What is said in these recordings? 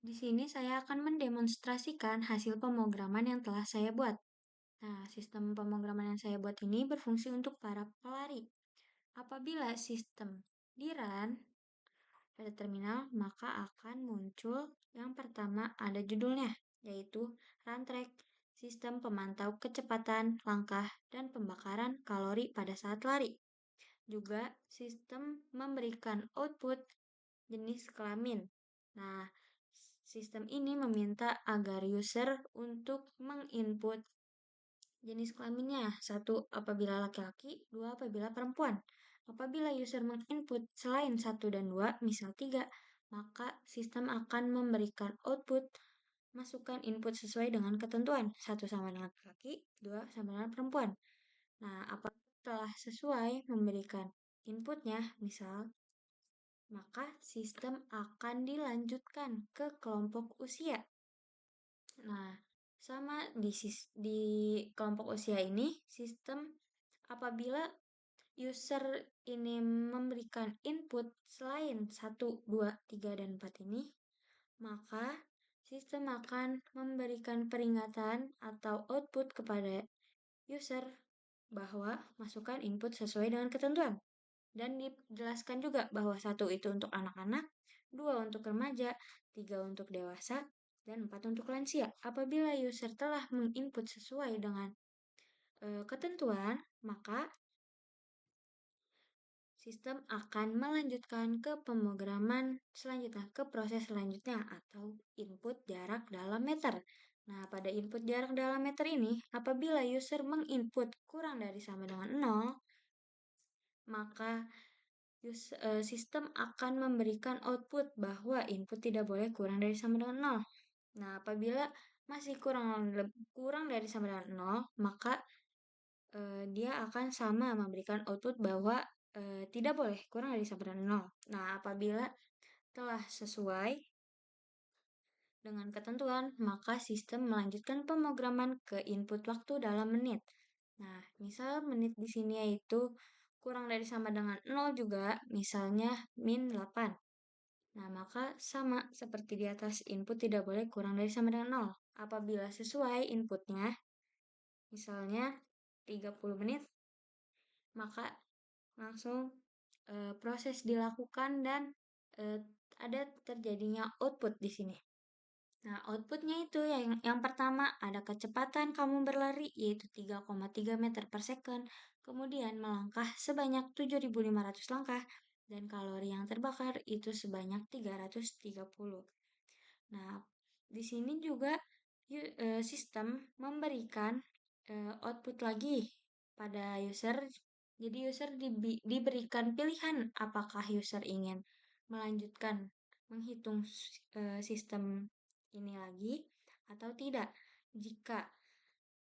Di sini saya akan mendemonstrasikan hasil pemrograman yang telah saya buat. Nah, sistem pemrograman yang saya buat ini berfungsi untuk para pelari. Apabila sistem di run pada terminal, maka akan muncul yang pertama ada judulnya, yaitu Run Track, sistem pemantau kecepatan, langkah, dan pembakaran kalori pada saat lari. Juga sistem memberikan output jenis kelamin. Nah, sistem ini meminta agar user untuk menginput jenis kelaminnya. Satu, apabila laki-laki. Dua, apabila perempuan. Apabila user menginput selain 1 dan 2, misal 3, maka sistem akan memberikan output masukkan input sesuai dengan ketentuan. 1 sama dengan laki-laki, 2 sama dengan perempuan. Nah, apabila telah sesuai memberikan inputnya, misal, maka sistem akan dilanjutkan ke kelompok usia. Nah, sama di kelompok usia ini, sistem apabila user ini memberikan input selain 1, 2, 3, dan 4 ini, maka sistem akan memberikan peringatan atau output kepada user bahwa masukkan input sesuai dengan ketentuan. Dan dijelaskan juga bahwa 1 itu untuk anak-anak, 2 untuk remaja, 3 untuk dewasa, dan 4 untuk lansia. Apabila user telah menginput sesuai dengan ketentuan, maka sistem akan melanjutkan ke pemrograman selanjutnya, ke proses selanjutnya atau input jarak dalam meter. Nah, pada input jarak dalam meter ini, apabila user menginput kurang dari sama dengan 0, maka sistem akan memberikan output bahwa input tidak boleh kurang dari sama dengan 0. Nah, apabila masih kurang dari sama dengan 0, maka dia akan sama memberikan output bahwa tidak boleh kurang dari sama dengan 0. Nah, apabila telah sesuai dengan ketentuan, maka sistem melanjutkan pemrograman ke input waktu dalam menit. Nah, misal menit di sini yaitu kurang dari sama dengan 0 juga, misalnya min 8. Nah, maka sama seperti di atas, input tidak boleh kurang dari sama dengan 0. Apabila sesuai inputnya, misalnya 30 menit, maka langsung proses dilakukan dan ada terjadinya output di sini. Nah, outputnya itu yang pertama ada kecepatan kamu berlari yaitu 3,3 meter per second, kemudian melangkah sebanyak 7.500 langkah, dan kalori yang terbakar itu sebanyak 330. Nah, di sini juga sistem memberikan output lagi pada user. Jadi user diberikan pilihan apakah user ingin melanjutkan menghitung sistem ini lagi atau tidak. Jika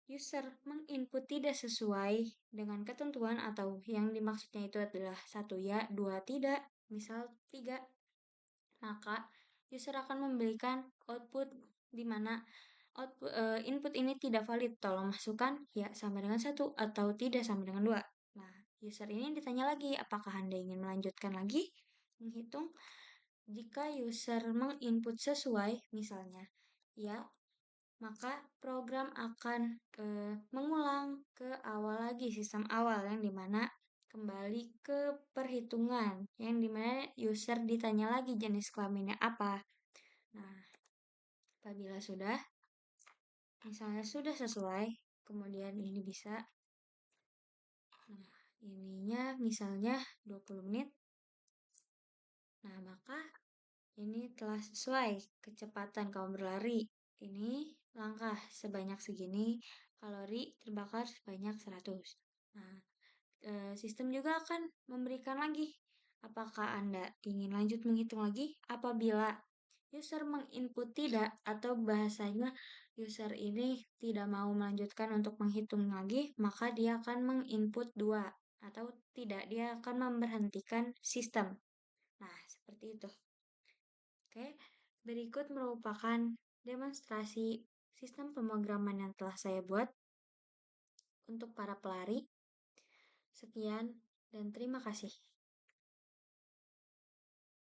user menginput tidak sesuai dengan ketentuan atau yang dimaksudnya itu adalah 1 ya, 2 tidak, misal 3, maka user akan memberikan output di mana input ini tidak valid. Tolong masukkan ya sama dengan 1 atau tidak sama dengan 2. Nah, user ini ditanya lagi apakah Anda ingin melanjutkan lagi menghitung. Jika user menginput sesuai, misalnya ya, maka program akan mengulang ke awal lagi, sistem awal yang dimana kembali ke perhitungan yang dimana user ditanya lagi jenis kelaminnya apa. Nah, apabila sudah, misalnya sudah sesuai, kemudian ini bisa, nah ininya misalnya 20 menit, nah maka ini telah sesuai kecepatan kamu berlari. Ini langkah sebanyak segini, kalori terbakar sebanyak 100. Nah, sistem juga akan memberikan lagi apakah Anda ingin lanjut menghitung lagi. Apabila user menginput tidak atau bahasanya user ini tidak mau melanjutkan untuk menghitung lagi, maka dia akan menginput 2 atau tidak, dia akan memberhentikan sistem. Nah, seperti itu. Oke, berikut merupakan demonstrasi sistem pemrograman yang telah saya buat untuk para pelari. Sekian dan terima kasih.